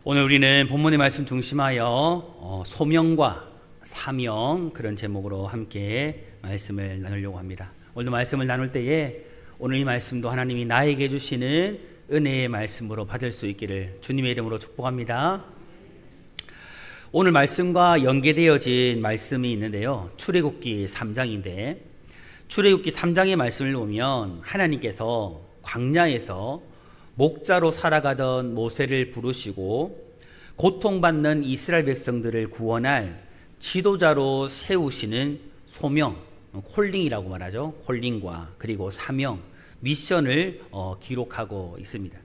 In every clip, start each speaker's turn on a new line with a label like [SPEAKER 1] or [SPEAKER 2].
[SPEAKER 1] 오늘 우리는 본문의 말씀 중심하여 소명과 사명 그런 제목으로 함께 말씀을 나누려고 합니다. 오늘도 말씀을 나눌 때에 오늘 이 말씀도 하나님이 나에게 주시는 은혜의 말씀으로 받을 수 있기를 주님의 이름으로 축복합니다. 오늘 말씀과 연계되어진 말씀이 있는데요. 출애굽기 3장인데 출애굽기 3장의 말씀을 보면 하나님께서 광야에서 목자로 살아가던 모세를 부르시고 고통받는 이스라엘 백성들을 구원할 지도자로 세우시는 소명, 콜링이라고 말하죠. 콜링과 그리고 사명, 미션을 기록하고 있습니다.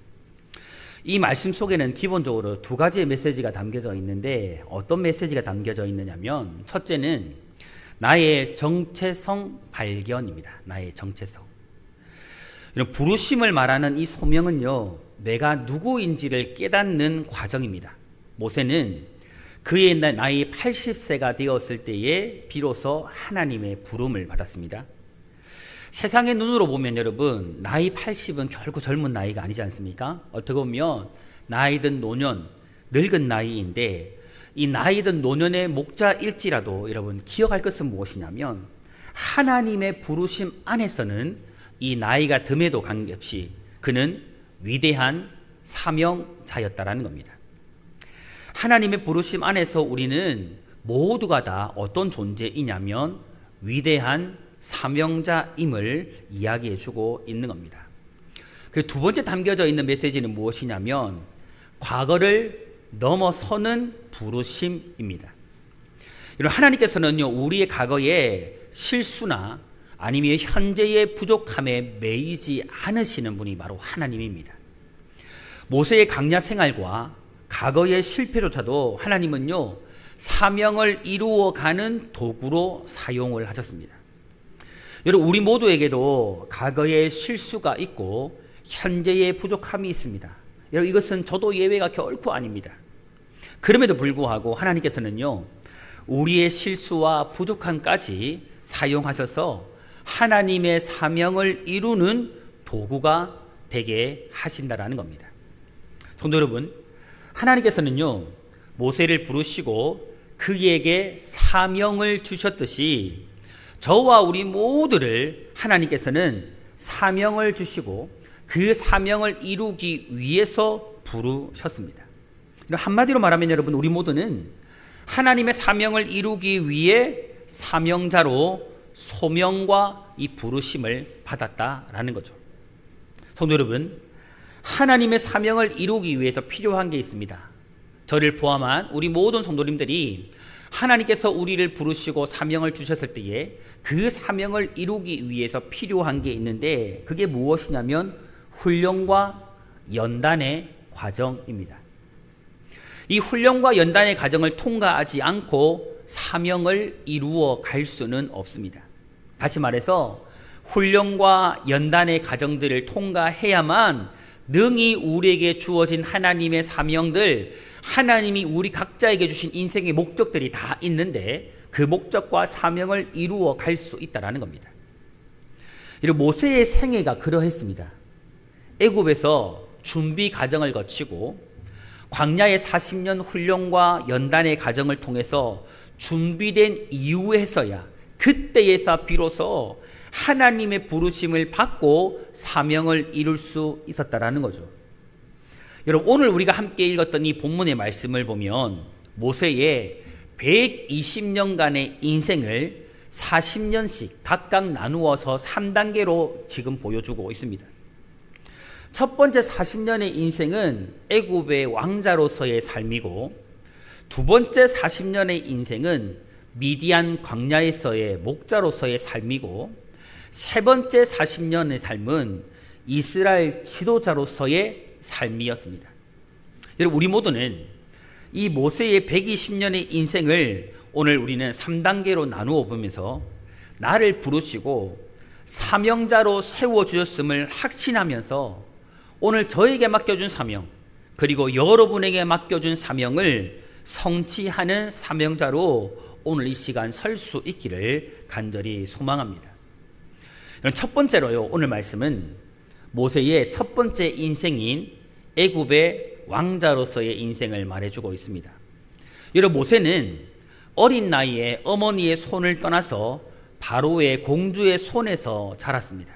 [SPEAKER 1] 이 말씀 속에는 기본적으로 두 가지의 메시지가 담겨져 있는데 어떤 메시지가 담겨져 있느냐면 첫째는 나의 정체성 발견입니다. 나의 정체성. 이런 부르심을 말하는 이 소명은요, 내가 누구인지를 깨닫는 과정입니다. 모세는 그의 나이 80세가 되었을 때에 비로소 하나님의 부름을 받았습니다. 세상의 눈으로 보면 여러분, 나이 80은 결코 젊은 나이가 아니지 않습니까? 어떻게 보면 나이든 노년, 늙은 나이인데 이 나이든 노년의 목자일지라도 여러분 기억할 것은 무엇이냐면 하나님의 부르심 안에서는 이 나이가 듦에도 관계없이 그는 위대한 사명자였다라는 겁니다. 하나님의 부르심 안에서 우리는 모두가 다 어떤 존재이냐면 위대한 사명자임을 이야기해주고 있는 겁니다. 그리고 두 번째 담겨져 있는 메시지는 무엇이냐면 과거를 넘어서는 부르심입니다. 하나님께서는요, 우리의 과거에 실수나 아니면 현재의 부족함에 매이지 않으시는 분이 바로 하나님입니다. 모세의 광야 생활과 과거의 실패조차도 하나님은요, 사명을 이루어가는 도구로 사용을 하셨습니다. 여러분, 우리 모두에게도 과거의 실수가 있고 현재의 부족함이 있습니다. 여러분, 이것은 저도 예외가 결코 아닙니다. 그럼에도 불구하고 하나님께서는요, 우리의 실수와 부족함까지 사용하셔서 하나님의 사명을 이루는 도구가 되게 하신다라는 겁니다. 성도 여러분, 하나님께서는요, 모세를 부르시고 그에게 사명을 주셨듯이 저와 우리 모두를 하나님께서는 사명을 주시고 그 사명을 이루기 위해서 부르셨습니다. 한마디로 말하면 여러분, 우리 모두는 하나님의 사명을 이루기 위해 사명자로 소명과 이 부르심을 받았다라는 거죠. 성도 여러분, 하나님의 사명을 이루기 위해서 필요한 게 있습니다. 저를 포함한 우리 모든 성도님들이 하나님께서 우리를 부르시고 사명을 주셨을 때에 그 사명을 이루기 위해서 필요한 게 있는데 그게 무엇이냐면 훈련과 연단의 과정입니다. 이 훈련과 연단의 과정을 통과하지 않고 사명을 이루어 갈 수는 없습니다. 다시 말해서 훈련과 연단의 과정들을 통과해야만 능히 우리에게 주어진 하나님의 사명들, 하나님이 우리 각자에게 주신 인생의 목적들이 다 있는데 그 목적과 사명을 이루어 갈 수 있다는 겁니다. 이런 모세의 생애가 그러했습니다. 애굽에서 준비 과정을 거치고 광야의 40년 훈련과 연단의 과정을 통해서 준비된 이후에서야 그때에서 비로소 하나님의 부르심을 받고 사명을 이룰 수 있었다라는 거죠. 여러분, 오늘 우리가 함께 읽었던 이 본문의 말씀을 보면 모세의 120년간의 인생을 40년씩 각각 나누어서 3단계로 지금 보여주고 있습니다. 첫 번째 40년의 인생은 애굽의 왕자로서의 삶이고 두 번째 40년의 인생은 미디안 광야에서의 목자로서의 삶이고 세 번째 40년의 삶은 이스라엘 지도자로서의 삶이었습니다. 여러분, 우리 모두는 이 모세의 120년의 인생을 오늘 우리는 3단계로 나누어 보면서 나를 부르시고 사명자로 세워주셨음을 확신하면서 오늘 저에게 맡겨준 사명 그리고 여러분에게 맡겨준 사명을 성취하는 사명자로 오늘 이 시간 설 수 있기를 간절히 소망합니다. 첫 번째로요, 오늘 말씀은 모세의 첫 번째 인생인 애굽의 왕자로서의 인생을 말해주고 있습니다. 여러분, 모세는 어린 나이에 어머니의 손을 떠나서 바로의 공주의 손에서 자랐습니다.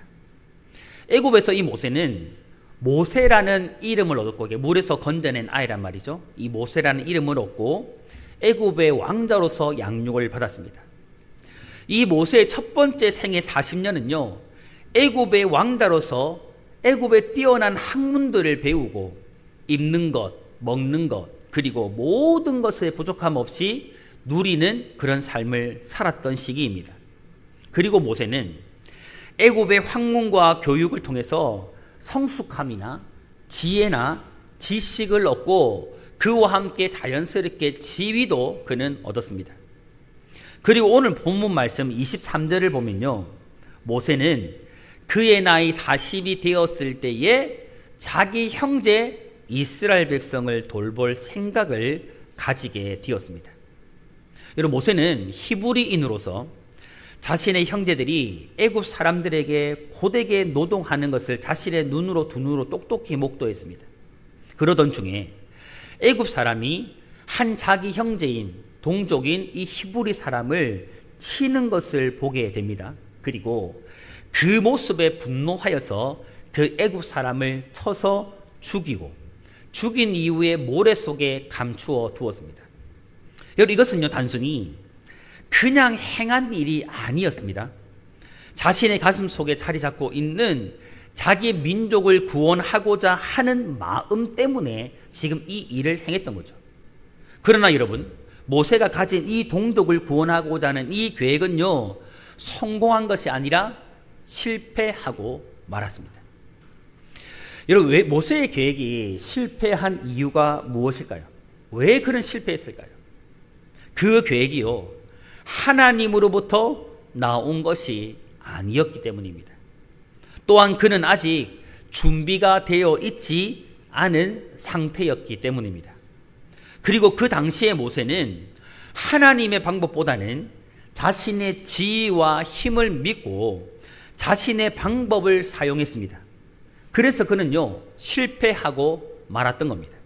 [SPEAKER 1] 애굽에서 이 모세는 모세라는 이름을 얻었고, 이게 물에서 건져낸 아이란 말이죠. 이 모세라는 이름을 얻고 애굽의 왕자로서 양육을 받았습니다. 이 모세의 첫 번째 생애 40년은요, 애굽의 왕자로서 애굽의 뛰어난 학문들을 배우고 입는 것, 먹는 것, 그리고 모든 것에 부족함 없이 누리는 그런 삶을 살았던 시기입니다. 그리고 모세는 애굽의 학문과 교육을 통해서 성숙함이나 지혜나 지식을 얻고 그와 함께 자연스럽게 지위도 그는 얻었습니다. 그리고 오늘 본문 말씀 23절을 보면요, 모세는 그의 나이 40이 되었을 때에 자기 형제 이스라엘 백성을 돌볼 생각을 가지게 되었습니다. 여러분, 모세는 히브리인으로서 자신의 형제들이 애굽 사람들에게 고되게 노동하는 것을 자신의 눈으로 두 눈으로 똑똑히 목도했습니다. 그러던 중에 애굽 사람이 한 자기 형제인 동족인 이 히브리 사람을 치는 것을 보게 됩니다. 그리고 그 모습에 분노하여서 그 애굽 사람을 쳐서 죽이고 죽인 이후에 모래 속에 감추어 두었습니다. 여러분, 이것은요, 단순히 그냥 행한 일이 아니었습니다. 자신의 가슴 속에 자리 잡고 있는 자기 민족을 구원하고자 하는 마음 때문에 지금 이 일을 행했던 거죠. 그러나 여러분, 모세가 가진 이 동족을 구원하고자 하는 이 계획은요, 성공한 것이 아니라 실패하고 말았습니다. 여러분, 왜 모세의 계획이 실패한 이유가 무엇일까요? 왜 그런 실패했을까요? 그 계획이요, 하나님으로부터 나온 것이 아니었기 때문입니다. 또한 그는 아직 준비가 되어 있지 않은 상태였기 때문입니다. 그리고 그 당시에 모세는 하나님의 방법보다는 자신의 지혜와 힘을 믿고 자신의 방법을 사용했습니다. 그래서 그는요, 실패하고 말았던 겁니다.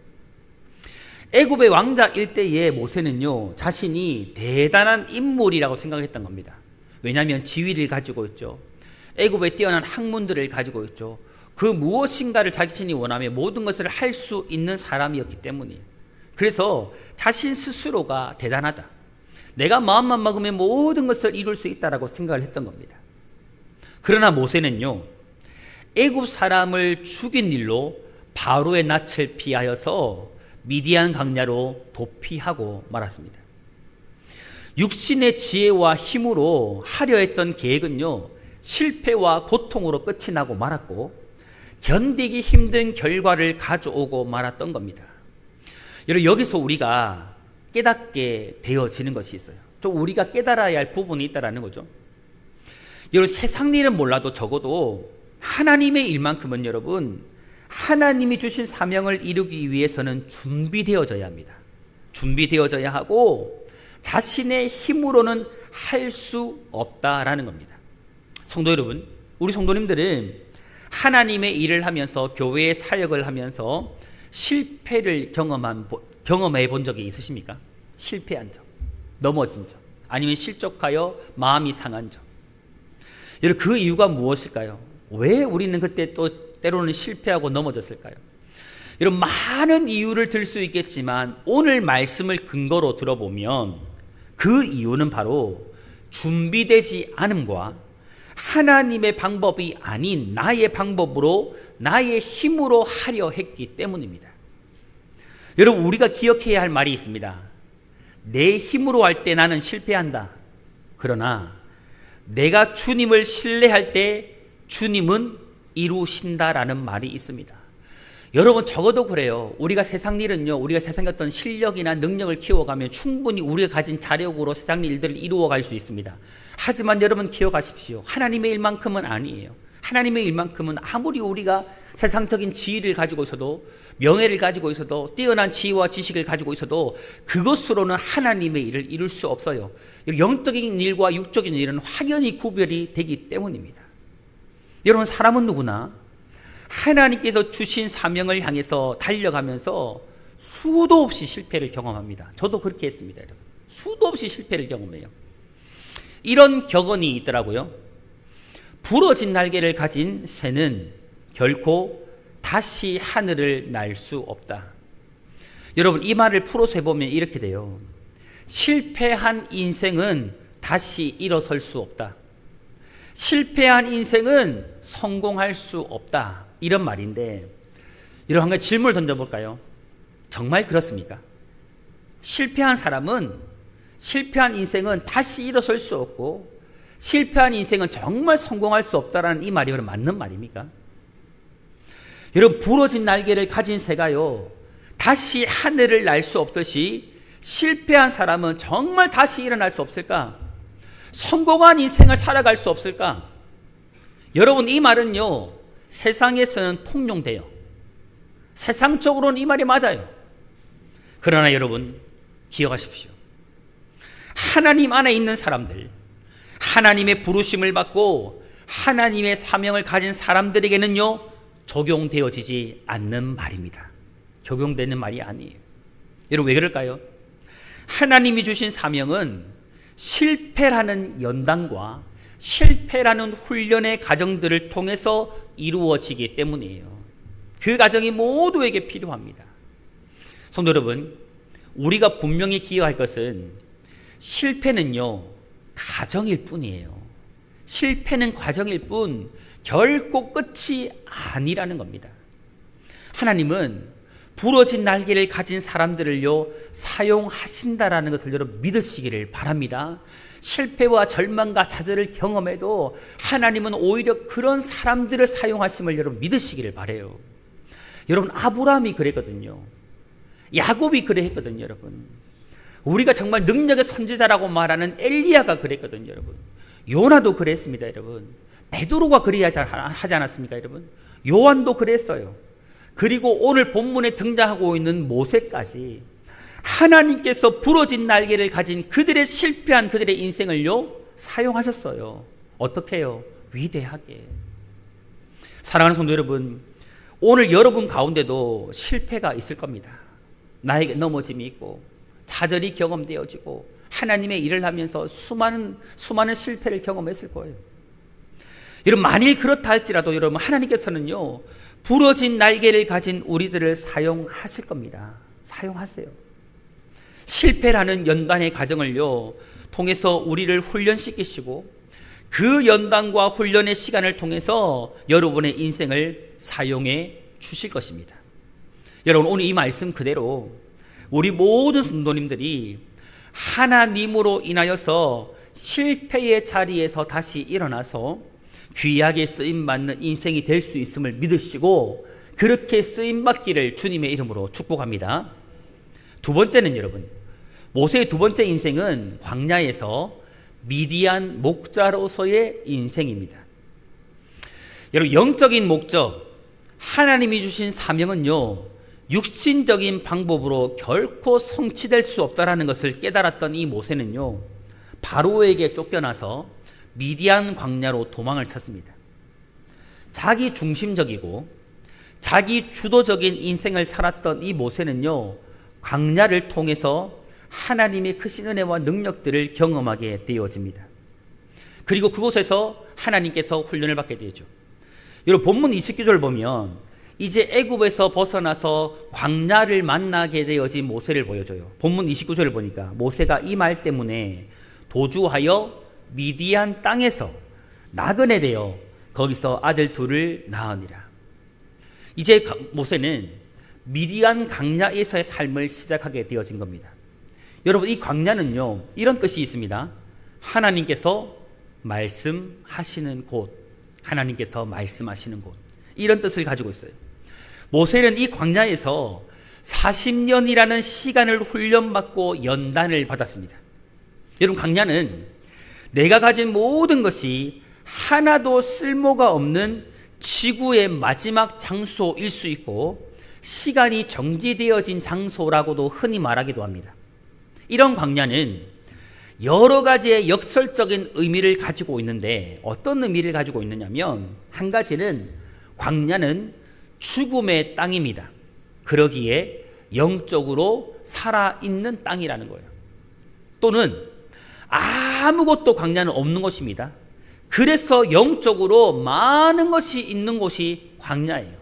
[SPEAKER 1] 애굽의 왕자일 때의 모세는요, 자신이 대단한 인물이라고 생각했던 겁니다. 왜냐하면 지위를 가지고 있죠. 애굽의 뛰어난 학문들을 가지고 있죠. 그 무엇인가를 자신이 원하면 모든 것을 할 수 있는 사람이었기 때문이에요. 그래서 자신 스스로가 대단하다, 내가 마음만 먹으면 모든 것을 이룰 수 있다라고 생각을 했던 겁니다. 그러나 모세는요, 애굽 사람을 죽인 일로 바로의 낯을 피하여서 미디안 광야로 도피하고 말았습니다. 육신의 지혜와 힘으로 하려 했던 계획은요, 실패와 고통으로 끝이 나고 말았고 견디기 힘든 결과를 가져오고 말았던 겁니다. 여러분, 여기서 우리가 깨닫게 되어지는 것이 있어요. 좀 우리가 깨달아야 할 부분이 있다는 거죠. 여러분, 세상 일은 몰라도 적어도 하나님의 일만큼은 여러분, 하나님이 주신 사명을 이루기 위해서는 준비되어져야 합니다. 준비되어져야 하고 자신의 힘으로는 할 수 없다라는 겁니다. 성도 여러분, 우리 성도님들은 하나님의 일을 하면서 교회의 사역을 하면서 실패를 경험해 본 적이 있으십니까? 실패한 적, 넘어진 적, 아니면 실족하여 마음이 상한 적. 여러분, 그 이유가 무엇일까요? 왜 우리는 그때 또 때로는 실패하고 넘어졌을까요? 여러분, 많은 이유를 들 수 있겠지만 오늘 말씀을 근거로 들어보면 그 이유는 바로 준비되지 않음과 하나님의 방법이 아닌 나의 방법으로 나의 힘으로 하려 했기 때문입니다. 여러분, 우리가 기억해야 할 말이 있습니다. 내 힘으로 할 때 나는 실패한다. 그러나 내가 주님을 신뢰할 때 주님은 이루신다라는 말이 있습니다. 여러분, 적어도 그래요. 우리가 세상 일은요, 우리가 세상의 어떤 실력이나 능력을 키워가면 충분히 우리가 가진 자력으로 세상 일들을 이루어갈 수 있습니다. 하지만 여러분, 기억하십시오. 하나님의 일만큼은 아니에요. 하나님의 일만큼은 아무리 우리가 세상적인 지위를 가지고 있어도, 명예를 가지고 있어도, 뛰어난 지혜와 지식을 가지고 있어도 그것으로는 하나님의 일을 이룰 수 없어요. 영적인 일과 육적인 일은 확연히 구별이 되기 때문입니다. 여러분, 사람은 누구나 하나님께서 주신 사명을 향해서 달려가면서 수도 없이 실패를 경험합니다. 저도 그렇게 했습니다, 여러분. 수도 없이 실패를 경험해요. 이런 격언이 있더라고요. 부러진 날개를 가진 새는 결코 다시 하늘을 날 수 없다. 여러분, 이 말을 풀어서 해보면 이렇게 돼요. 실패한 인생은 다시 일어설 수 없다. 실패한 인생은 성공할 수 없다. 이런 말인데, 여러분, 한 가지 질문을 던져볼까요? 정말 그렇습니까? 실패한 사람은, 실패한 인생은 다시 일어설 수 없고, 실패한 인생은 정말 성공할 수 없다라는 이 말이 맞는 말입니까? 여러분, 부러진 날개를 가진 새가요, 다시 하늘을 날 수 없듯이 실패한 사람은 정말 다시 일어날 수 없을까? 성공한 인생을 살아갈 수 없을까? 여러분, 이 말은요, 세상에서는 통용돼요. 세상적으로는 이 말이 맞아요. 그러나 여러분, 기억하십시오. 하나님 안에 있는 사람들, 하나님의 부르심을 받고 하나님의 사명을 가진 사람들에게는요, 적용되어지지 않는 말입니다. 적용되는 말이 아니에요. 여러분, 왜 그럴까요? 하나님이 주신 사명은 실패라는 연단과 실패라는 훈련의 과정들을 통해서 이루어지기 때문이에요. 그 과정이 모두에게 필요합니다. 성도 여러분, 우리가 분명히 기억할 것은 실패는요, 과정일 뿐이에요. 실패는 과정일 뿐 결코 끝이 아니라는 겁니다. 하나님은 부러진 날개를 가진 사람들을요, 사용하신다라는 것을 여러분 믿으시기를 바랍니다. 실패와 절망과 좌절을 경험해도 하나님은 오히려 그런 사람들을 사용하심을 여러분 믿으시기를 바라요. 여러분, 아브라함이 그랬거든요. 야곱이 그래 했거든요, 여러분. 우리가 정말 능력의 선지자라고 말하는 엘리야가 그랬거든요, 여러분. 요나도 그랬습니다, 여러분. 베드로가 그래야 하지 않았습니까, 여러분? 요한도 그랬어요. 그리고 오늘 본문에 등장하고 있는 모세까지 하나님께서 부러진 날개를 가진 그들의 실패한 그들의 인생을요, 사용하셨어요. 어떻게 해요? 위대하게. 사랑하는 성도 여러분, 오늘 여러분 가운데도 실패가 있을 겁니다. 나에게 넘어짐이 있고 좌절이 경험되어지고 하나님의 일을 하면서 수많은 실패를 경험했을 거예요. 여러분, 만일 그렇다 할지라도 여러분, 하나님께서는요, 부러진 날개를 가진 우리들을 사용하실 겁니다. 사용하세요. 실패라는 연단의 과정을요, 통해서 우리를 훈련시키시고 그 연단과 훈련의 시간을 통해서 여러분의 인생을 사용해 주실 것입니다. 여러분, 오늘 이 말씀 그대로 우리 모든 성도님들이 하나님으로 인하여서 실패의 자리에서 다시 일어나서 귀하게 쓰임받는 인생이 될 수 있음을 믿으시고 그렇게 쓰임받기를 주님의 이름으로 축복합니다. 두 번째는 여러분, 모세의 두 번째 인생은 광야에서 미디안 목자로서의 인생입니다. 여러분, 영적인 목적, 하나님이 주신 사명은요, 육신적인 방법으로 결코 성취될 수 없다라는 것을 깨달았던 이 모세는요, 바로에게 쫓겨나서 미디안 광야로 도망을 쳤습니다. 자기 중심적이고 자기 주도적인 인생을 살았던 이 모세는요, 광야를 통해서 하나님의 크신 은혜와 능력들을 경험하게 되어집니다. 그리고 그곳에서 하나님께서 훈련을 받게 되죠. 여러분, 본문 29절 보면 이제 애굽에서 벗어나서 광야를 만나게 되어진 모세를 보여줘요. 본문 29절을 보니까 모세가 이 말 때문에 도주하여 미디안 땅에서 나그네 되어 거기서 아들 둘을 낳으니라. 이제 모세는 미디안 광야에서의 삶을 시작하게 되어진 겁니다. 여러분, 이 광야는요, 이런 뜻이 있습니다. 하나님께서 말씀하시는 곳, 하나님께서 말씀하시는 곳, 이런 뜻을 가지고 있어요. 모세는 이 광야에서 40년이라는 시간을 훈련받고 연단을 받았습니다. 여러분, 광야는 내가 가진 모든 것이 하나도 쓸모가 없는 지구의 마지막 장소일 수 있고 시간이 정지되어진 장소라고도 흔히 말하기도 합니다. 이런 광야는 여러 가지의 역설적인 의미를 가지고 있는데 어떤 의미를 가지고 있느냐면, 한 가지는 광야는 죽음의 땅입니다. 그러기에 영적으로 살아있는 땅이라는 거예요. 또는 아무것도 광야는 없는 것입니다. 그래서 영적으로 많은 것이 있는 곳이 광야예요.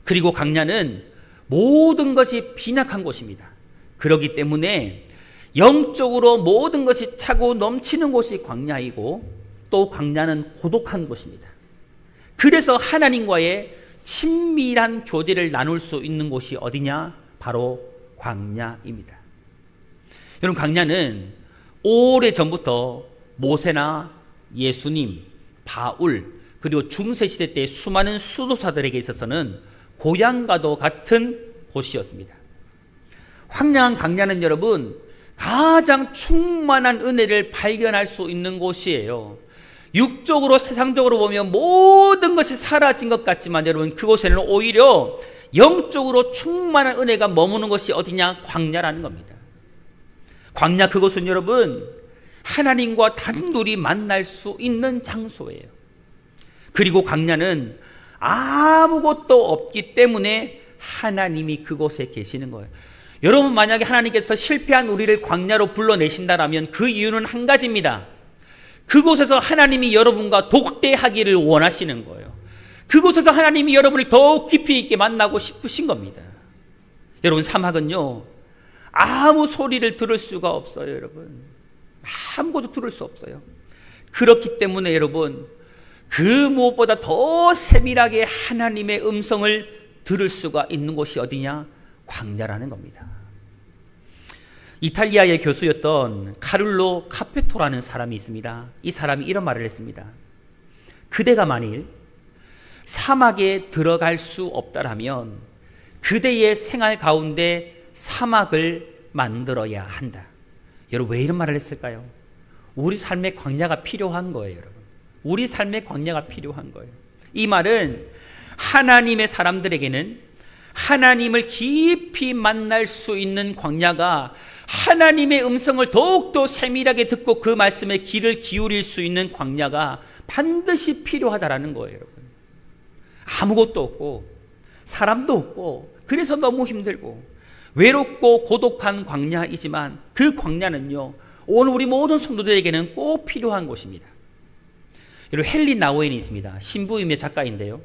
[SPEAKER 1] 그리고 광야는 모든 것이 빈약한 곳입니다. 그렇기 때문에 영적으로 모든 것이 차고 넘치는 곳이 광야이고, 또 광야는 고독한 곳입니다. 그래서 하나님과의 친밀한 교제를 나눌 수 있는 곳이 어디냐? 바로 광야입니다. 여러분, 광야는 오래전부터 모세나 예수님, 바울, 그리고 중세시대 때 수많은 수도사들에게 있어서는 고향과도 같은 곳이었습니다. 황량한 광야는 여러분, 가장 충만한 은혜를 발견할 수 있는 곳이에요. 육적으로, 세상적으로 보면 모든 것이 사라진 것 같지만 여러분, 그곳에는 오히려 영적으로 충만한 은혜가 머무는 것이 어디냐? 광야라는 겁니다. 광야, 그곳은 여러분, 하나님과 단둘이 만날 수 있는 장소예요. 그리고 광야는 아무것도 없기 때문에 하나님이 그곳에 계시는 거예요. 여러분, 만약에 하나님께서 실패한 우리를 광야로 불러내신다라면 그 이유는 한 가지입니다. 그곳에서 하나님이 여러분과 독대하기를 원하시는 거예요. 그곳에서 하나님이 여러분을 더욱 깊이 있게 만나고 싶으신 겁니다. 여러분, 사막은요, 아무 소리를 들을 수가 없어요. 여러분, 아무것도 들을 수 없어요. 그렇기 때문에 여러분, 그 무엇보다 더 세밀하게 하나님의 음성을 들을 수가 있는 곳이 어디냐? 광야라는 겁니다. 이탈리아의 교수였던 카를로 카페토라는 사람이 있습니다. 이 사람이 이런 말을 했습니다. 그대가 만일 사막에 들어갈 수 없다라면 그대의 생활 가운데 사막을 만들어야 한다. 여러분, 왜 이런 말을 했을까요? 우리 삶에 광야가 필요한 거예요. 여러분, 우리 삶에 광야가 필요한 거예요. 이 말은 하나님의 사람들에게는 하나님을 깊이 만날 수 있는 광야가, 하나님의 음성을 더욱더 세밀하게 듣고 그 말씀에 귀를 기울일 수 있는 광야가 반드시 필요하다라는 거예요. 여러분, 아무것도 없고 사람도 없고 그래서 너무 힘들고 외롭고 고독한 광야이지만 그 광야는요, 오늘 우리 모든 성도들에게는 꼭 필요한 곳입니다. 여러분, 헨리 나우엔이 있습니다. 신부임의 작가인데요,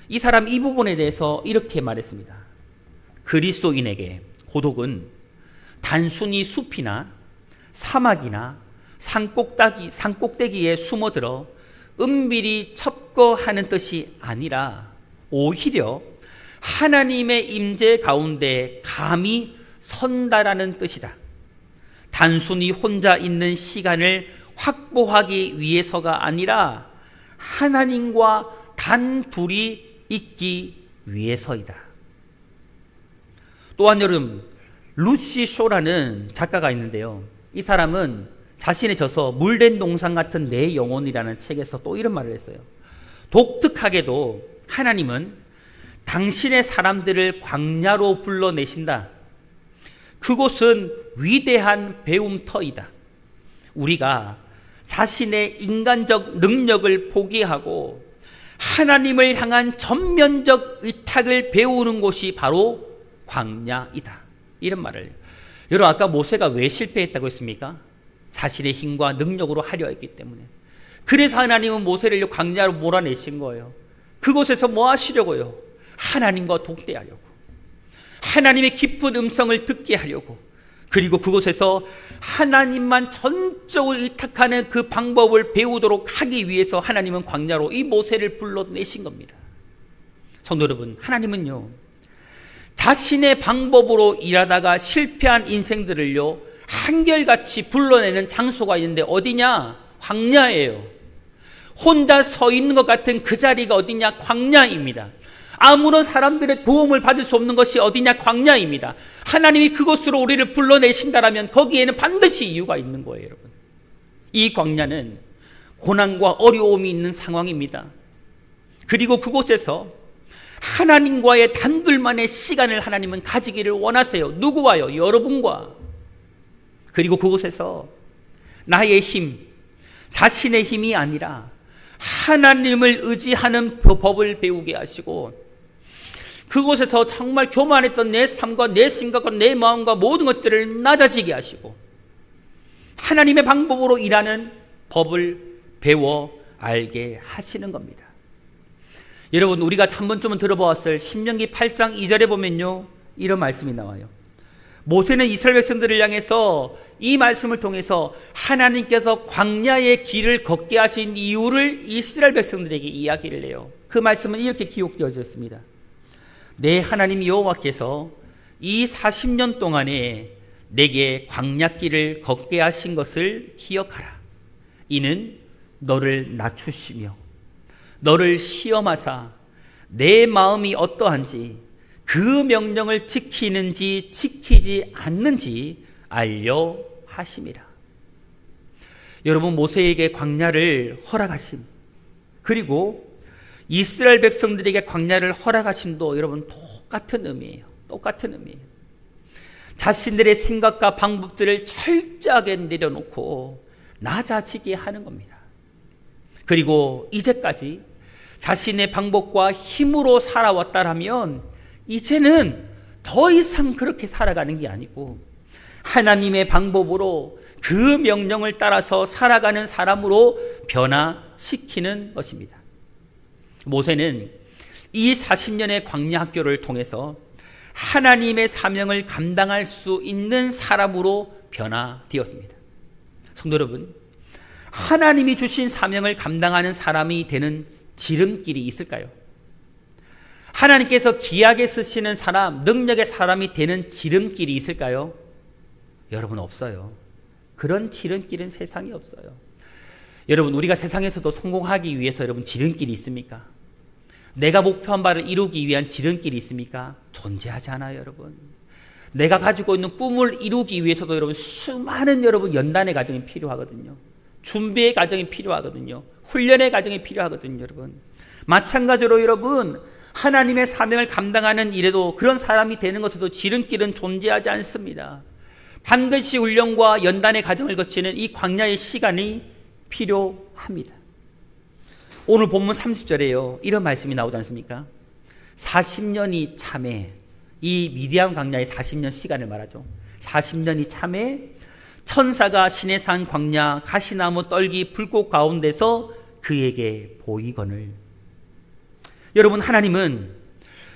[SPEAKER 1] 이 사람 이 부분에 대해서 이렇게 말했습니다. 그리스도인에게 고독은 단순히 숲이나 사막이나 산꼭대기에 숨어들어 은밀히 첩거하는 뜻이 아니라 오히려 하나님의 임재 가운데 감히 선다라는 뜻이다. 단순히 혼자 있는 시간을 확보하기 위해서가 아니라 하나님과 단둘이 있기 위해서이다. 또한 여러분, 루시 쇼라는 작가가 있는데요, 이 사람은 자신의 저서 물된 동상 같은 내 영혼이라는 책에서 또 이런 말을 했어요. 독특하게도 하나님은 당신의 사람들을 광야로 불러내신다. 그곳은 위대한 배움터이다. 우리가 자신의 인간적 능력을 포기하고 하나님을 향한 전면적 의탁을 배우는 곳이 바로 광야이다. 이런 말을 해요. 여러분, 아까 모세가 왜 실패했다고 했습니까? 자신의 힘과 능력으로 하려 했기 때문에. 그래서 하나님은 모세를 광야로 몰아내신 거예요. 그곳에서 뭐 하시려고요? 하나님과 독대하려고, 하나님의 깊은 음성을 듣게 하려고, 그리고 그곳에서 하나님만 전적으로 의탁하는 그 방법을 배우도록 하기 위해서 하나님은 광야로 이 모세를 불러내신 겁니다. 성도 여러분, 하나님은요, 자신의 방법으로 일하다가 실패한 인생들을요, 한결같이 불러내는 장소가 있는데 어디냐? 광야예요. 혼자 서 있는 것 같은 그 자리가 어디냐? 광야입니다. 아무런 사람들의 도움을 받을 수 없는 것이 어디냐? 광야입니다. 하나님이 그곳으로 우리를 불러내신다라면 거기에는 반드시 이유가 있는 거예요. 여러분, 이 광야는 고난과 어려움이 있는 상황입니다. 그리고 그곳에서 하나님과의 단둘만의 시간을 하나님은 가지기를 원하세요. 누구와요? 여러분과. 그리고 그곳에서 나의 힘, 자신의 힘이 아니라 하나님을 의지하는 법을 배우게 하시고, 그곳에서 정말 교만했던 내 삶과 내 생각과 내 마음과 모든 것들을 낮아지게 하시고, 하나님의 방법으로 일하는 법을 배워 알게 하시는 겁니다. 여러분, 우리가 한 번쯤은 들어보았을 신명기 8장 2절에 보면요, 이런 말씀이 나와요. 모세는 이스라엘 백성들을 향해서 이 말씀을 통해서 하나님께서 광야의 길을 걷게 하신 이유를 이스라엘 백성들에게 이야기를 해요. 그 말씀은 이렇게 기록되어졌습니다. 내 하나님 여호와께서 이 40년 동안에 내게 광야길을 걷게 하신 것을 기억하라. 이는 너를 낮추시며 너를 시험하사 내 마음이 어떠한지 그 명령을 지키는지 지키지 않는지 알려 하심이라. 여러분, 모세에게 광야를 허락하심, 그리고 이스라엘 백성들에게 광야를 허락하심도 여러분 똑같은 의미예요. 똑같은 의미예요. 자신들의 생각과 방법들을 철저하게 내려놓고 낮아지게 하는 겁니다. 그리고 이제까지 자신의 방법과 힘으로 살아왔다라면 이제는 더 이상 그렇게 살아가는 게 아니고 하나님의 방법으로 그 명령을 따라서 살아가는 사람으로 변화시키는 것입니다. 모세는 이 40년의 광야 학교를 통해서 하나님의 사명을 감당할 수 있는 사람으로 변화되었습니다. 성도 여러분, 하나님이 주신 사명을 감당하는 사람이 되는 지름길이 있을까요? 하나님께서 귀하게 쓰시는 사람, 능력의 사람이 되는 지름길이 있을까요? 여러분, 없어요. 그런 지름길은 세상에 없어요. 여러분, 우리가 세상에서도 성공하기 위해서 여러분 지름길이 있습니까? 내가 목표한 바를 이루기 위한 지름길이 있습니까? 존재하지 않아요, 여러분. 내가 가지고 있는 꿈을 이루기 위해서도 여러분 수많은 여러분 연단의 과정이 필요하거든요. 준비의 과정이 필요하거든요. 훈련의 과정이 필요하거든요, 여러분. 마찬가지로 여러분, 하나님의 사명을 감당하는 일에도 그런 사람이 되는 것에도 지름길은 존재하지 않습니다. 반드시 훈련과 연단의 과정을 거치는 이 광야의 시간이 필요합니다. 오늘 본문 30절에요, 이런 말씀이 나오지 않습니까? 40년이 참에, 이 미디안 광야의 40년 시간을 말하죠. 40년이 참에 천사가 시내산 광야 가시나무 떨기 불꽃 가운데서 그에게 보이거늘. 여러분, 하나님은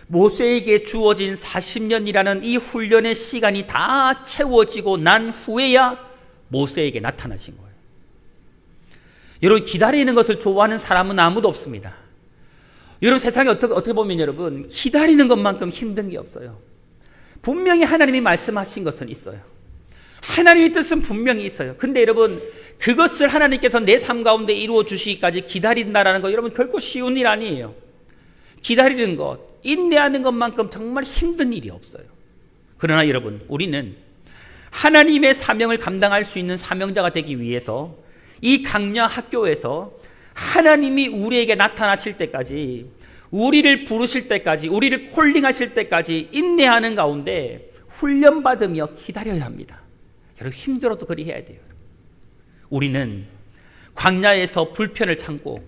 [SPEAKER 1] 모세에게 주어진 40년이라는 이 훈련의 시간이 다 채워지고 난 후에야 모세에게 나타나신 거예요. 여러분, 기다리는 것을 좋아하는 사람은 아무도 없습니다. 여러분, 세상에 어떻게 보면 여러분, 기다리는 것만큼 힘든 게 없어요. 분명히 하나님이 말씀하신 것은 있어요. 하나님의 뜻은 분명히 있어요. 근데 여러분, 그것을 하나님께서 내 삶 가운데 이루어 주시기까지 기다린다라는 거 여러분 결코 쉬운 일 아니에요. 기다리는 것, 인내하는 것만큼 정말 힘든 일이 없어요. 그러나 여러분, 우리는 하나님의 사명을 감당할 수 있는 사명자가 되기 위해서 이 광야 학교에서 하나님이 우리에게 나타나실 때까지, 우리를 부르실 때까지, 우리를 콜링하실 때까지 인내하는 가운데 훈련받으며 기다려야 합니다. 여러분, 힘들어도 그리 해야 돼요. 우리는 광야에서 불편을 참고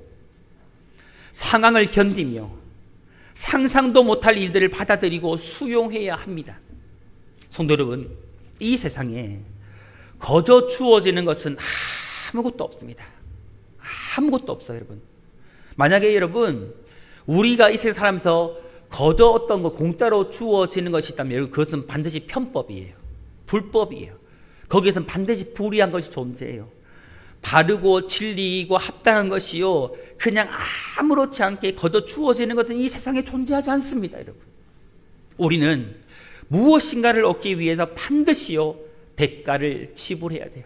[SPEAKER 1] 상황을 견디며 상상도 못할 일들을 받아들이고 수용해야 합니다. 성도 여러분, 이 세상에 거저 주어지는 것은 아무것도 없습니다. 아무것도 없어요, 여러분. 만약에 여러분, 우리가 이 세상 살면서 거저 어떤 거 공짜로 주어지는 것이 있다면 여러분, 그것은 반드시 편법이에요. 불법이에요. 거기에서는 반드시 불의한 것이 존재해요. 바르고 진리이고 합당한 것이요, 그냥 아무렇지 않게 거저 주어지는 것은 이 세상에 존재하지 않습니다, 여러분. 우리는 무엇인가를 얻기 위해서 반드시요 대가를 지불해야 돼요.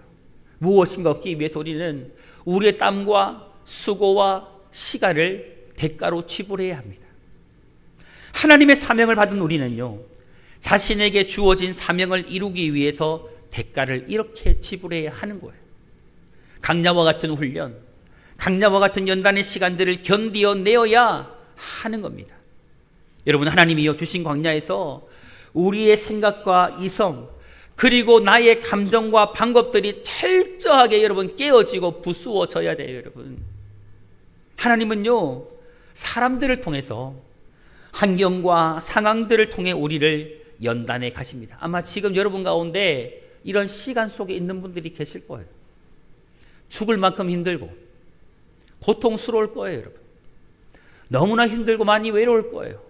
[SPEAKER 1] 무엇인가 얻기 위해서 우리는 우리의 땀과 수고와 시간을 대가로 지불해야 합니다. 하나님의 사명을 받은 우리는요, 자신에게 주어진 사명을 이루기 위해서 대가를 이렇게 지불해야 하는 거예요. 강야와 같은 훈련, 강야와 같은 연단의 시간들을 견디어내어야 하는 겁니다. 여러분, 하나님이 주신 광야에서 우리의 생각과 이성, 그리고 나의 감정과 방법들이 철저하게 여러분 깨어지고 부수어져야 돼요, 여러분. 하나님은요, 사람들을 통해서 환경과 상황들을 통해 우리를 연단해 가십니다. 아마 지금 여러분 가운데 이런 시간 속에 있는 분들이 계실 거예요. 죽을 만큼 힘들고 고통스러울 거예요, 여러분. 너무나 힘들고 많이 외로울 거예요.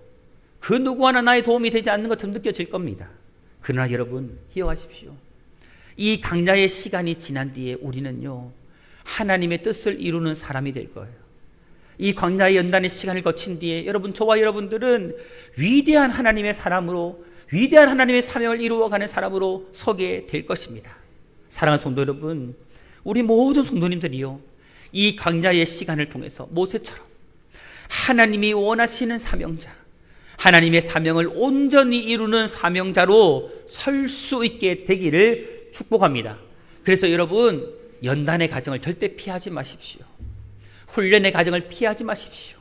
[SPEAKER 1] 그 누구 하나 나의 도움이 되지 않는 것처럼 느껴질 겁니다. 그러나 여러분 기억하십시오. 이 강야의 시간이 지난 뒤에 우리는요, 하나님의 뜻을 이루는 사람이 될 거예요. 이 광야의 연단의 시간을 거친 뒤에 여러분, 저와 여러분들은 위대한 하나님의 사람으로, 위대한 하나님의 사명을 이루어가는 사람으로 서게 될 것입니다. 사랑하는 성도 여러분, 우리 모든 성도님들이요, 이 광야의 시간을 통해서 모세처럼 하나님이 원하시는 사명자, 하나님의 사명을 온전히 이루는 사명자로 설 수 있게 되기를 축복합니다. 그래서 여러분, 연단의 과정을 절대 피하지 마십시오. 훈련의 과정을 피하지 마십시오.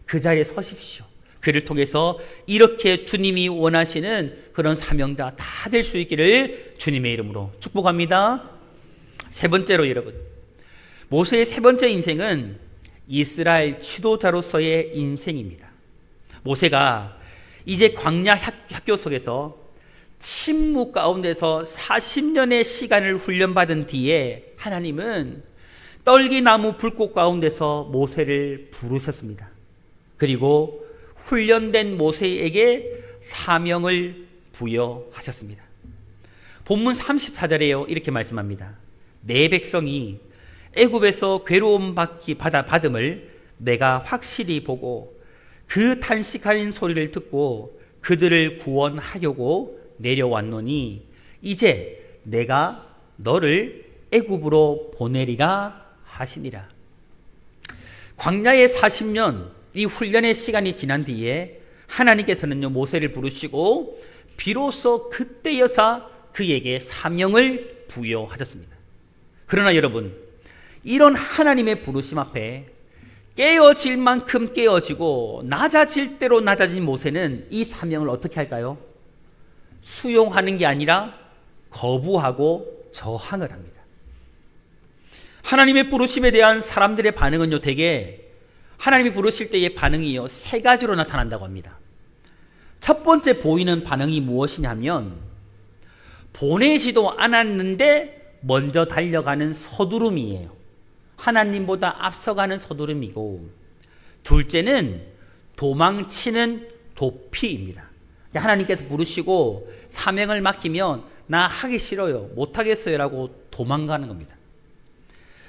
[SPEAKER 1] 그 자리에 서십시오. 그를 통해서 이렇게 주님이 원하시는 그런 사명자 다 될 수 있기를 주님의 이름으로 축복합니다. 세 번째로 여러분, 모세의 세 번째 인생은 이스라엘 지도자로서의 인생입니다. 모세가 이제 광야 학교 속에서 침묵 가운데서 40년의 시간을 훈련받은 뒤에 하나님은 떨기나무 불꽃 가운데서 모세를 부르셨습니다. 그리고 훈련된 모세에게 사명을 부여하셨습니다. 본문 34절에요, 이렇게 말씀합니다. 내 백성이 애굽에서 괴로움 받음을 내가 확실히 보고 그 탄식하는 소리를 듣고 그들을 구원하려고 내려왔노니 이제 내가 너를 애굽으로 보내리라 하시니라. 광야의 40년 이 훈련의 시간이 지난 뒤에 하나님께서는요, 모세를 부르시고 비로소 그때여서 그에게 사명을 부여하셨습니다. 그러나 여러분, 이런 하나님의 부르심 앞에 깨어질 만큼 깨어지고 낮아질 대로 낮아진 모세는 이 사명을 어떻게 할까요? 수용하는 게 아니라 거부하고 저항을 합니다. 하나님의 부르심에 대한 사람들의 반응은요, 대개 하나님이 부르실 때의 반응이요, 세 가지로 나타난다고 합니다. 첫 번째 보이는 반응이 무엇이냐면 보내지도 않았는데 먼저 달려가는 서두름이에요. 하나님보다 앞서가는 서두름이고, 둘째는 도망치는 도피입니다. 하나님께서 부르시고 사명을 맡기면 나 하기 싫어요, 못하겠어요 라고 도망가는 겁니다.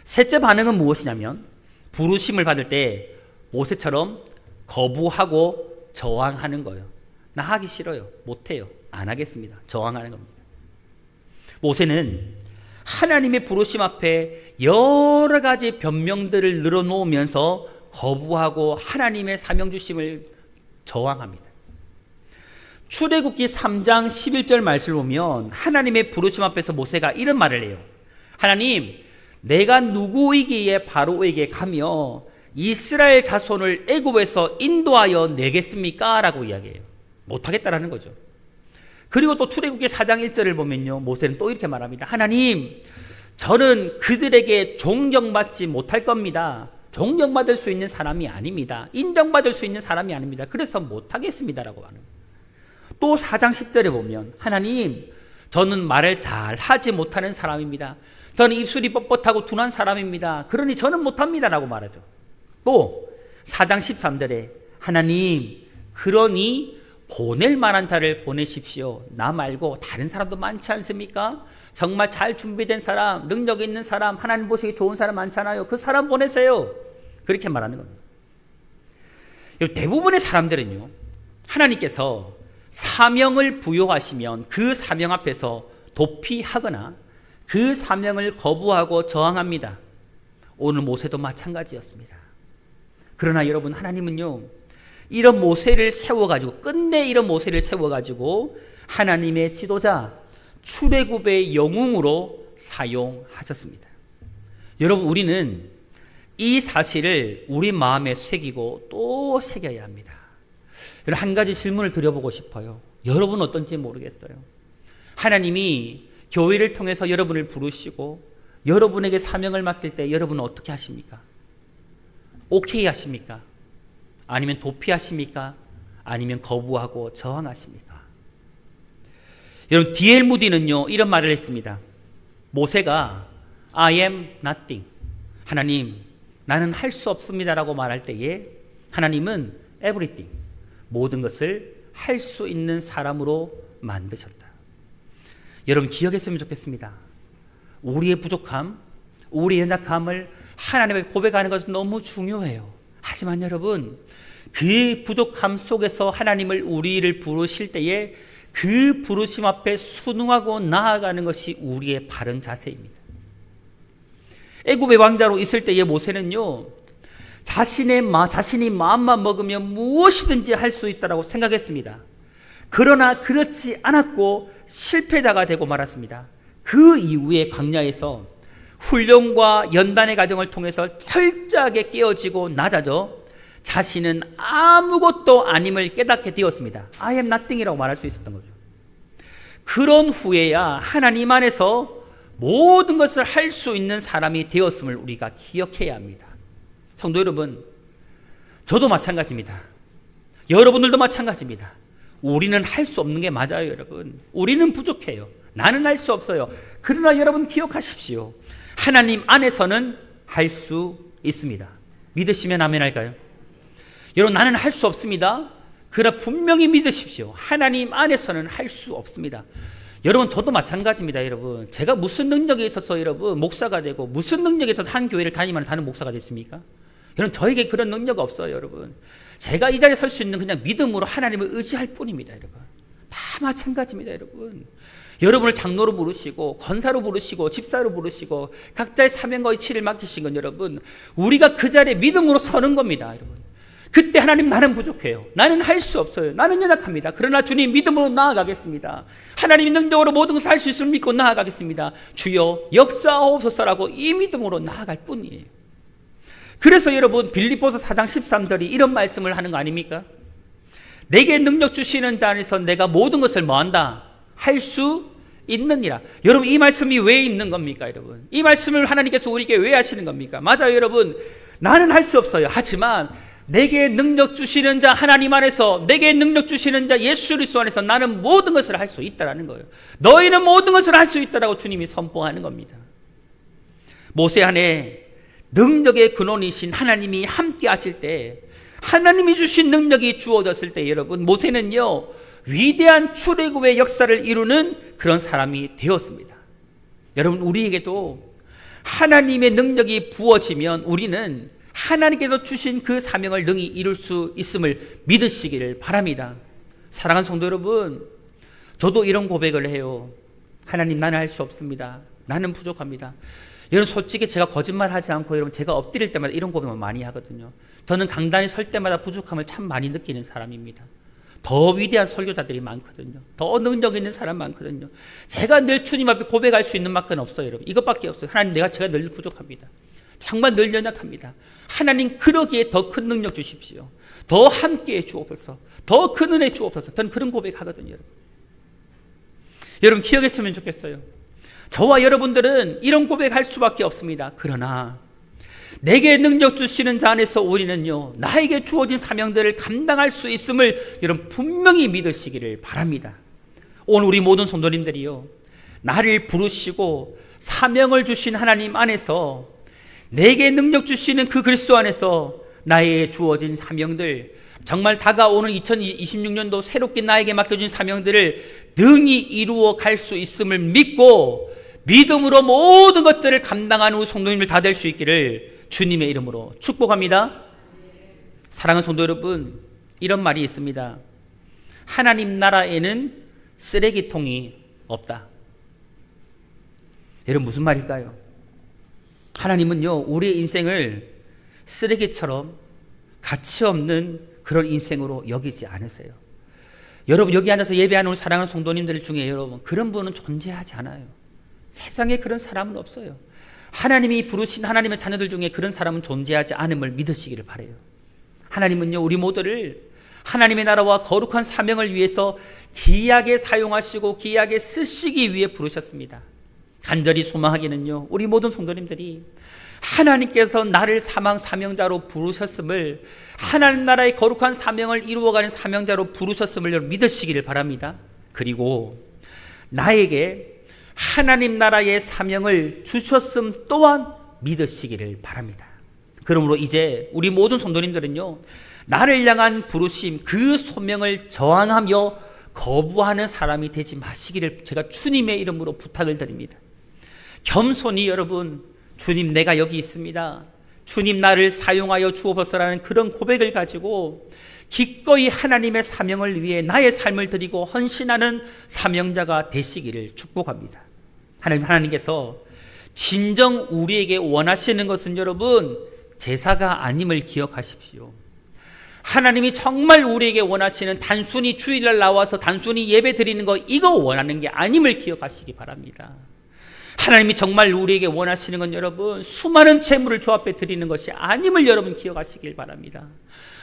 [SPEAKER 1] 셋째 반응은 무엇이냐면 부르심을 받을 때 모세처럼 거부하고 저항하는 거예요. 나 하기 싫어요, 못해요, 안 하겠습니다, 저항하는 겁니다. 모세는 하나님의 부르심 앞에 여러 가지 변명들을 늘어놓으면서 거부하고 하나님의 사명 주심을 저항합니다. 출애굽기 3장 11절 말씀을 보면 하나님의 부르심 앞에서 모세가 이런 말을 해요. 하나님, 내가 누구이기에 바로에게 가며 이스라엘 자손을 애굽에서 인도하여 내겠습니까? 라고 이야기해요. 못하겠다라는 거죠. 그리고 또 출애굽기 4장 1절을 보면요, 모세는 또 이렇게 말합니다. 하나님, 저는 그들에게 존경받지 못할 겁니다. 존경받을 수 있는 사람이 아닙니다. 인정받을 수 있는 사람이 아닙니다. 그래서 못하겠습니다라고 하는 거예요. 또 4장 10절에 보면 하나님, 저는 말을 잘 하지 못하는 사람입니다. 저는 입술이 뻣뻣하고 둔한 사람입니다. 그러니 저는 못합니다라고 말하죠. 또 4장 13절에 하나님, 그러니 보낼 만한 자를 보내십시오. 나 말고 다른 사람도 많지 않습니까? 정말 잘 준비된 사람, 능력 있는 사람, 하나님 보시기 좋은 사람 많잖아요. 그 사람 보내세요. 그렇게 말하는 겁니다. 대부분의 사람들은요, 하나님께서 사명을 부여하시면 그 사명 앞에서 도피하거나 그 사명을 거부하고 저항합니다. 오늘 모세도 마찬가지였습니다. 그러나 여러분, 하나님은요, 이런 모세를 세워가지고, 끝내 이런 모세를 세워가지고 하나님의 지도자, 출애굽의 영웅으로 사용하셨습니다. 여러분, 우리는 이 사실을 우리 마음에 새기고 또 새겨야 합니다. 한 가지 질문을 드려보고 싶어요. 여러분 어떤지 모르겠어요. 하나님이 교회를 통해서 여러분을 부르시고 여러분에게 사명을 맡길 때 여러분은 어떻게 하십니까? 오케이 하십니까? 아니면 도피하십니까? 아니면 거부하고 저항하십니까? 여러분, D.L. 무디는요 이런 말을 했습니다. 모세가 I am nothing, 하나님 나는 할 수 없습니다라고 말할 때에 하나님은 everything, 모든 것을 할 수 있는 사람으로 만드셨다. 여러분 기억했으면 좋겠습니다. 우리의 부족함, 우리의 연약함을 하나님에게 고백하는 것은 너무 중요해요. 하지만 여러분, 그 부족함 속에서 하나님을 우리를 부르실 때에 그 부르심 앞에 순응하고 나아가는 것이 우리의 바른 자세입니다. 애굽의 왕자로 있을 때의 모세는요, 자신이 마음만 먹으면 무엇이든지 할 수 있다고 생각했습니다. 그러나 그렇지 않았고 실패자가 되고 말았습니다. 그 이후에 광야에서 훈련과 연단의 과정을 통해서 철저하게 깨어지고 낮아져 자신은 아무것도 아님을 깨닫게 되었습니다. I am nothing이라고 말할 수 있었던 거죠. 그런 후에야 하나님 안에서 모든 것을 할 수 있는 사람이 되었음을 우리가 기억해야 합니다. 성도 여러분, 저도 마찬가지입니다. 여러분들도 마찬가지입니다. 우리는 할 수 없는 게 맞아요, 여러분. 우리는 부족해요. 나는 할 수 없어요. 그러나 여러분 기억하십시오. 하나님 안에서는 할 수 있습니다. 믿으시면 아멘 할까요? 여러분, 나는 할 수 없습니다. 그러나 분명히 믿으십시오. 하나님 안에서는 할 수 없습니다. 여러분, 저도 마찬가지입니다. 여러분, 제가 무슨 능력에 있어서 여러분 목사가 되고 무슨 능력에 있어서 한 교회를 다니면 다른 목사가 됐습니까? 여러분, 저에게 그런 능력 없어요. 여러분, 제가 이 자리에 설 수 있는 그냥 믿음으로 하나님을 의지할 뿐입니다. 여러분, 다 마찬가지입니다. 여러분, 여러분을 장로로 부르시고 권사로 부르시고 집사로 부르시고 각자의 사명과 위치를 맡기신 건 여러분, 우리가 그 자리에 믿음으로 서는 겁니다. 여러분, 그때 하나님, 나는 부족해요. 나는 할 수 없어요. 나는 연약합니다. 그러나 주님, 믿음으로 나아가겠습니다. 하나님의 능력으로 모든 것을 할 수 있음을 믿고 나아가겠습니다. 주여 역사하옵소서라고 이 믿음으로 나아갈 뿐이에요. 그래서 여러분, 빌립보서 4장 13절이 이런 말씀을 하는 거 아닙니까? 내게 능력 주시는 자 안에서 내가 모든 것을 뭐한다? 할 수 있느니라. 여러분, 이 말씀이 왜 있는 겁니까? 여러분, 이 말씀을 하나님께서 우리에게 왜 하시는 겁니까? 맞아요, 여러분. 나는 할 수 없어요. 하지만 내게 능력 주시는 자 하나님 안에서, 내게 능력 주시는 자 예수 그리스도 안에서 나는 모든 것을 할 수 있다라는 거예요. 너희는 모든 것을 할 수 있다라고 주님이 선포하는 겁니다. 모세 안에 능력의 근원이신 하나님이 함께 하실 때, 하나님이 주신 능력이 주어졌을 때 여러분, 모세는요 위대한 출애굽의 역사를 이루는 그런 사람이 되었습니다. 여러분, 우리에게도 하나님의 능력이 부어지면 우리는 하나님께서 주신 그 사명을 능히 이룰 수 있음을 믿으시기를 바랍니다. 사랑하는 성도 여러분, 저도 이런 고백을 해요. 하나님, 나는 할 수 없습니다. 나는 부족합니다. 여러분, 솔직히 제가 거짓말하지 않고 여러분, 제가 엎드릴 때마다 이런 고백을 많이 하거든요. 저는 강단에 설 때마다 부족함을 참 많이 느끼는 사람입니다. 더 위대한 설교자들이 많거든요. 더 능력 있는 사람 많거든요. 제가 늘 주님 앞에 고백할 수 있는 만큼 없어요. 여러분, 이것밖에 없어요. 하나님, 제가 늘 부족합니다. 정말 늘 연약합니다. 하나님, 그러기에 더 큰 능력 주십시오. 더 함께해 주옵소서. 더 큰 은혜 주옵소서. 저는 그런 고백하거든요. 여러분, 기억했으면 좋겠어요. 저와 여러분들은 이런 고백할 수밖에 없습니다. 그러나 내게 능력 주시는 자 안에서 우리는요, 나에게 주어진 사명들을 감당할 수 있음을 여러분 분명히 믿으시기를 바랍니다. 오늘 우리 모든 성도님들이요, 나를 부르시고 사명을 주신 하나님 안에서, 내게 능력 주시는 그 그리스도 안에서 나에게 주어진 사명들, 정말 다가오는 2026년도 새롭게 나에게 맡겨진 사명들을 능히 이루어 갈 수 있음을 믿고 믿음으로 모든 것들을 감당하는 성도님들 다 될 수 있기를 주님의 이름으로 축복합니다. 사랑하는 성도 여러분, 이런 말이 있습니다. 하나님 나라에는 쓰레기통이 없다. 여러분, 무슨 말일까요? 하나님은요, 우리의 인생을 쓰레기처럼 가치 없는 그런 인생으로 여기지 않으세요. 여러분, 여기 앉아서 예배하는 우리 사랑하는 성도님들 중에 여러분, 그런 분은 존재하지 않아요. 세상에 그런 사람은 없어요. 하나님이 부르신 하나님의 자녀들 중에 그런 사람은 존재하지 않음을 믿으시기를 바라요. 하나님은요, 우리 모두를 하나님의 나라와 거룩한 사명을 위해서 귀하게 사용하시고 귀하게 쓰시기 위해 부르셨습니다. 간절히 소망하기는요, 우리 모든 성도님들이 하나님께서 나를 사명자로 부르셨음을, 하나님 나라의 거룩한 사명을 이루어가는 사명자로 부르셨음을 여러분 믿으시기를 바랍니다. 그리고 나에게 하나님 나라의 사명을 주셨음 또한 믿으시기를 바랍니다. 그러므로 이제 우리 모든 성도님들은요, 나를 향한 부르심, 그 소명을 저항하며 거부하는 사람이 되지 마시기를 제가 주님의 이름으로 부탁을 드립니다. 겸손히 여러분, 주님 내가 여기 있습니다, 주님 나를 사용하여 주옵소서라는 그런 고백을 가지고 기꺼이 하나님의 사명을 위해 나의 삶을 드리고 헌신하는 사명자가 되시기를 축복합니다. 하나님께서 진정 우리에게 원하시는 것은 여러분 제사가 아님을 기억하십시오. 하나님이 정말 우리에게 원하시는 단순히 주일날 나와서 단순히 예배 드리는 거, 이거 원하는 게 아님을 기억하시기 바랍니다. 하나님이 정말 우리에게 원하시는 건 여러분 수많은 재물을 주 앞에 드리는 것이 아님을 여러분 기억하시길 바랍니다.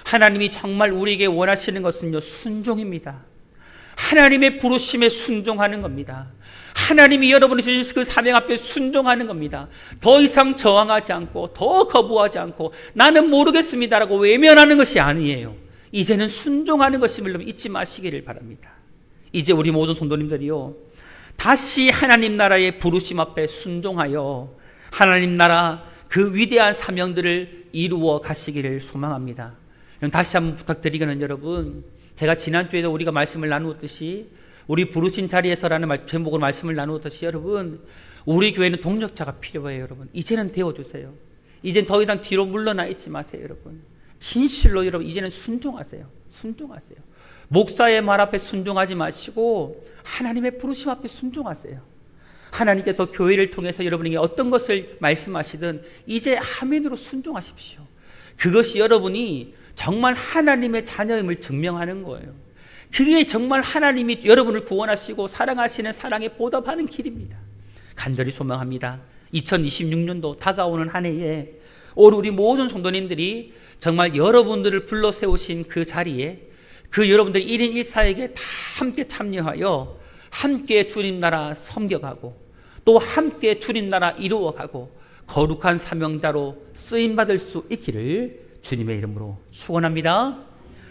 [SPEAKER 1] 하나님이 정말 우리에게 원하시는 것은요, 순종입니다. 하나님의 부르심에 순종하는 겁니다. 하나님이 여러분이 주신 그 사명 앞에 순종하는 겁니다. 더 이상 저항하지 않고 더 거부하지 않고 나는 모르겠습니다라고 외면하는 것이 아니에요. 이제는 순종하는 것임을 잊지 마시기를 바랍니다. 이제 우리 모든 성도님들이요, 다시 하나님 나라의 부르심 앞에 순종하여 하나님 나라 그 위대한 사명들을 이루어 가시기를 소망합니다. 다시 한번 부탁드리기는 여러분, 제가 지난주에도 우리가 말씀을 나누었듯이 우리 부르신 자리에서라는 제목으로 말씀을 나누었듯이 여러분, 우리 교회는 동력자가 필요해요. 여러분 이제는 되어주세요. 이제는 더 이상 뒤로 물러나 있지 마세요. 여러분 진실로 여러분 이제는 순종하세요. 순종하세요. 목사의 말 앞에 순종하지 마시고 하나님의 부르심 앞에 순종하세요. 하나님께서 교회를 통해서 여러분에게 어떤 것을 말씀하시든 이제 아멘으로 순종하십시오. 그것이 여러분이 정말 하나님의 자녀임을 증명하는 거예요. 그게 정말 하나님이 여러분을 구원하시고 사랑하시는 사랑에 보답하는 길입니다. 간절히 소망합니다. 2026년도 다가오는 한 해에 우리 모든 성도님들이 정말 여러분들을 불러 세우신 그 자리에 그 여러분들 1인 1사에게 다 함께 참여하여 함께 주님 나라 섬겨가고 또 함께 주님 나라 이루어가고 거룩한 사명자로 쓰임받을 수 있기를 주님의 이름으로 축원합니다.